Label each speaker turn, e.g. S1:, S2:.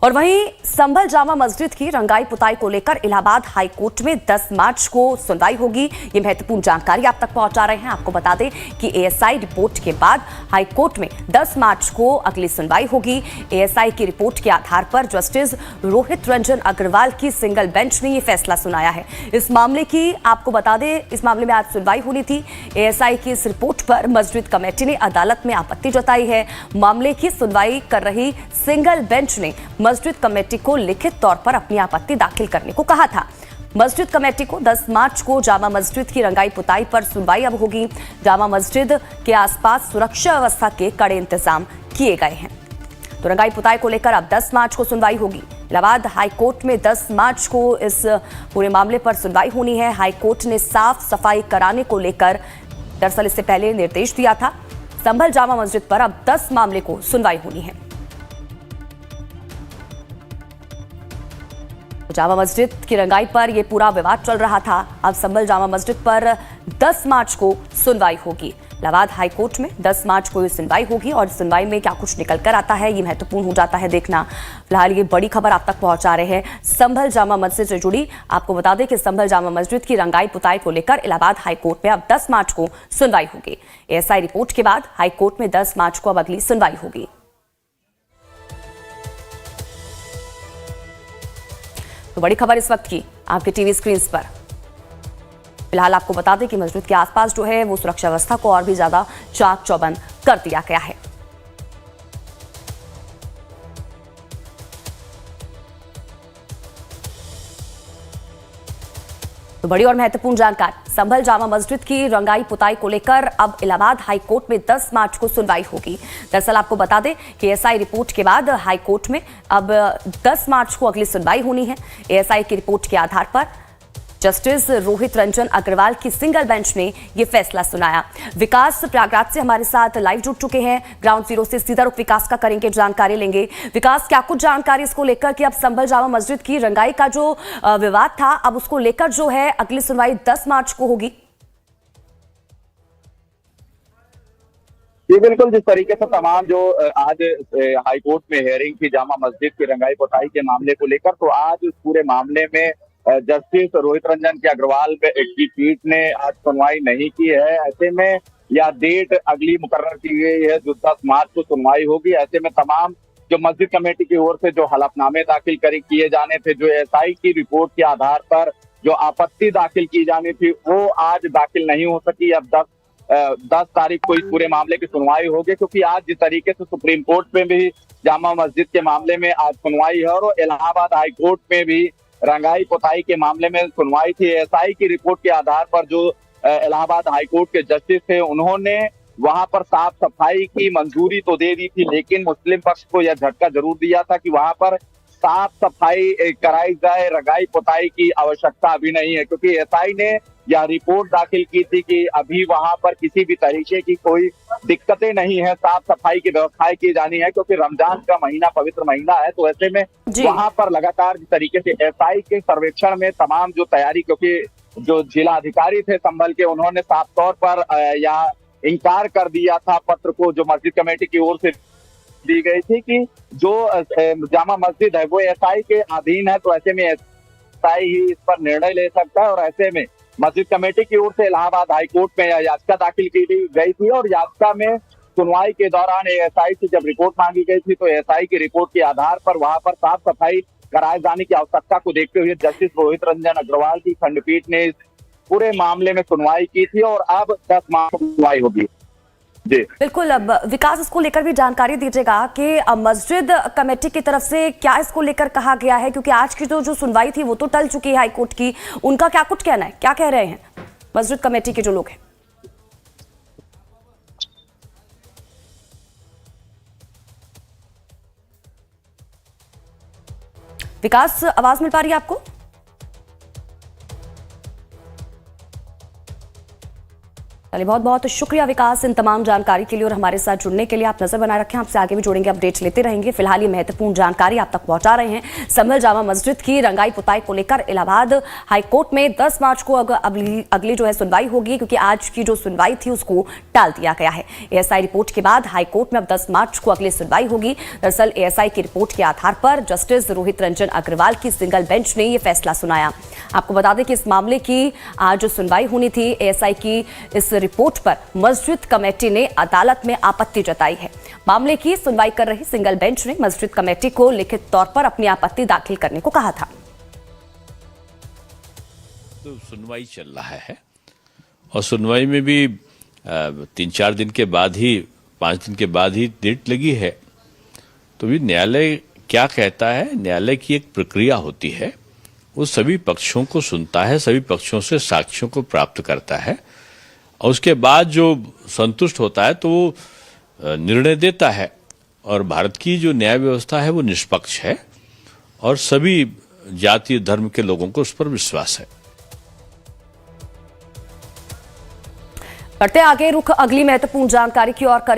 S1: और वहीं संभल जामा मस्जिद की रंगाई पुताई को लेकर इलाहाबाद हाई कोर्ट में 10 मार्च को सुनवाई होगी। ये महत्वपूर्ण जानकारी आप तक पहुंचा रहे हैं। आपको बता दें कि एएसआई रिपोर्ट के बाद हाई कोर्ट में 10 मार्च को अगली सुनवाई होगी। एएसआई की रिपोर्ट के आधार पर जस्टिस रोहित रंजन अग्रवाल की सिंगल बेंच ने यह फैसला सुनाया है। इस मामले की आपको बता दें, इस मामले में आज सुनवाई होनी थी। एएसआई की इस रिपोर्ट पर मस्जिद कमेटी ने अदालत में आपत्ति जताई है। मामले की सुनवाई कर रही सिंगल बेंच ने मस्जिद कमेटी को लिखित तौर पर अपनी आपत्ति दाखिल करने को कहा था। मस्जिद कमेटी को 10 मार्च को जामा मस्जिद की रंगाई पुताई पर सुनवाई अब होगी। जामा मस्जिद के आसपास सुरक्षा व्यवस्था के कड़े इंतजाम किए गए हैं। तो रंगाई पुताई को लेकर अब 10 मार्च को सुनवाई होगी। इलाहाबाद हाई कोर्ट में 10 मार्च को इस पूरे मामले पर सुनवाई होनी है। हाई कोर्ट ने साफ सफाई कराने को लेकर दरअसल इससे पहले निर्देश दिया था। संभल जामा मस्जिद पर अब 10 मामले को सुनवाई होनी है। जामा मस्जिद की रंगाई पर यह पूरा विवाद चल रहा था। अब संभल जामा मस्जिद पर 10 मार्च को सुनवाई होगी। इलाहाबाद हाई कोर्ट में 10 मार्च को ये सुनवाई होगी और सुनवाई में क्या कुछ निकल कर आता है, ये महत्वपूर्ण हो जाता है देखना। फिलहाल ये बड़ी खबर आप तक पहुंचा रहे हैं संभल जामा मस्जिद से जुड़ी। आपको बता दें कि संभल जामा मस्जिद की रंगाई पुताई को लेकर इलाहाबाद हाई कोर्ट में अब 10 मार्च को सुनवाई होगी। एएसआई रिपोर्ट के बाद हाई कोर्ट में 10 मार्च को अब अगली सुनवाई होगी। तो बड़ी खबर इस वक्त की आपके टीवी स्क्रीन पर। फिलहाल आपको बता दें कि मस्जिद के आसपास जो है वो सुरक्षा व्यवस्था को और भी ज्यादा चाक चौबंद कर दिया गया है। तो बड़ी और महत्वपूर्ण जानकारी, संभल जामा मस्जिद की रंगाई पुताई को लेकर अब इलाहाबाद हाई कोर्ट में 10 मार्च को सुनवाई होगी। दरअसल आपको बता दें कि एएसआई रिपोर्ट के बाद हाई कोर्ट में अब 10 मार्च को अगली सुनवाई होनी है। एएसआई की रिपोर्ट के आधार पर जस्टिस रोहित रंजन अग्रवाल की सिंगल बेंच ने यह फैसला सुनाया। विकास प्रयागराज से हमारे साथ लाइव जुड़ चुके हैं। ग्राउंड जीरो से सीधा रुख विकास का करेंगे, जानकारी लेंगे। विकास, क्या कुछ जानकारी इसको लेकर कि अब संभल जामा मस्जिद की रंगाई का जो विवाद था, अब उसको लेकर जो है अगली सुनवाई 10 मार्च को होगी?
S2: जी बिल्कुल, जिस तरीके से तमाम जो आज हाई कोर्ट में हियरिंग थी जामा मस्जिद की रंगाई पुताई के मामले को लेकर, तो आज इस पूरे मामले में जस्टिस रोहित रंजन के अग्रवाल की पीठ ने आज सुनवाई नहीं की है। ऐसे में यह डेट अगली मुकर्रर की गई है जो 10 मार्च को सुनवाई होगी। ऐसे में तमाम जो मस्जिद कमेटी की ओर से जो हलफनामे दाखिल किए जाने थे, जो एएसआई की रिपोर्ट के आधार पर जो आपत्ति दाखिल की जानी थी, वो आज दाखिल नहीं हो सकी। अब 10 तारीख को इस पूरे मामले की सुनवाई होगी, क्योंकि आज जिस तरीके से सुप्रीम कोर्ट में भी जामा मस्जिद के मामले में आज सुनवाई है और इलाहाबाद हाई कोर्ट में भी रंगाई पुताई के मामले में सुनवाई थी। एएसआई की रिपोर्ट के आधार पर जो इलाहाबाद हाई कोर्ट के जस्टिस थे, उन्होंने वहां पर साफ सफाई की मंजूरी तो दे दी थी, लेकिन मुस्लिम पक्ष को यह झटका जरूर दिया था कि वहां पर साफ सफाई कराई जाए, रंगाई पुताई की आवश्यकता अभी नहीं है, क्योंकि एएसआई ने यह रिपोर्ट दाखिल की थी कि अभी वहां पर किसी भी तरीके की कोई दिक्कतें नहीं है, साफ सफाई की व्यवस्थाएं की जानी है, क्योंकि रमजान का महीना पवित्र महीना है। तो ऐसे में वहां पर लगातार जिस तरीके से एएसआई के सर्वेक्षण में तमाम जो तैयारी, क्योंकि जो जिला अधिकारी थे संभल के, उन्होंने साफ तौर पर यह इंकार कर दिया था पत्र को जो मस्जिद कमेटी की ओर से दी गई थी कि जो जामा मस्जिद है वो एएसआई के अधीन है। तो ऐसे में एएसआई ही इस पर निर्णय ले सकता है और ऐसे में मस्जिद कमेटी की ओर से इलाहाबाद हाई कोर्ट में याचिका दाखिल की गई थी और याचिका में सुनवाई के दौरान एएसआई से जब रिपोर्ट मांगी गई थी, तो एएसआई की रिपोर्ट के आधार पर वहां पर साफ सफाई कराए जाने की आवश्यकता को देखते हुए जस्टिस रोहित रंजन अग्रवाल की खंडपीठ ने इस पूरे मामले में सुनवाई की थी और अब 10 मार्च को सुनवाई होगी। जी
S1: बिल्कुल। अब विकास, इसको लेकर भी जानकारी दीजिएगा कि मस्जिद कमेटी की तरफ से क्या इसको लेकर कहा गया है, क्योंकि आज की जो सुनवाई थी वो तो टल चुकी है हाईकोर्ट की। उनका क्या कुछ कहना है, क्या कह रहे हैं मस्जिद कमेटी के जो लोग हैं? विकास, आवाज मिल पा रही है आपको? चलिए, बहुत बहुत शुक्रिया विकास इन तमाम जानकारी के लिए और हमारे साथ जुड़ने के लिए। आप नजर बनाए रखें, आपसे आगे भी जुड़ेंगे, अपडेट्स लेते रहेंगे। फिलहाल ये महत्वपूर्ण जानकारी आप तक पहुंचा रहे हैं। संभल जामा मस्जिद की रंगाई पुताई को लेकर इलाहाबाद हाईकोर्ट में 10 मार्च को अगली जो है सुनवाई होगी, क्योंकि आज की जो सुनवाई थी उसको टाल दिया गया है। एएसआई रिपोर्ट के बाद हाईकोर्ट में अब 10 मार्च को अगली सुनवाई होगी। दरअसल एएसआई की रिपोर्ट के आधार पर जस्टिस रोहित रंजन अग्रवाल की सिंगल बेंच ने यह फैसला सुनाया। आपको बता दें कि इस मामले की आज सुनवाई होनी थी। एएसआई की इस रिपोर्ट पर मस्जिद कमेटी ने अदालत में आपत्ति जताई है। मामले की सुनवाई कर रही सिंगल बेंच ने मस्जिद कमेटी को लिखित तौर पर अपनी आपत्ति दाखिल करने को कहा था।
S3: तो सुनवाई चल रहा है और सुनवाई में भी 3-4 दिन के बाद ही 5 दिन के बाद ही डेट लगी है। तो भी न्यायालय क्या कहता है, न्यायालय की एक प्रक्रिया होती है, वो सभी पक्षों को सुनता है, सभी पक्षों से साक्ष्यों को प्राप्त करता है और उसके बाद जो संतुष्ट होता है तो वो निर्णय देता है। और भारत की जो न्याय व्यवस्था है वो निष्पक्ष है और सभी जाति धर्म के लोगों को उस पर विश्वास है।
S1: बढ़ते आगे रुख अगली महत्वपूर्ण जानकारी की ओर करें।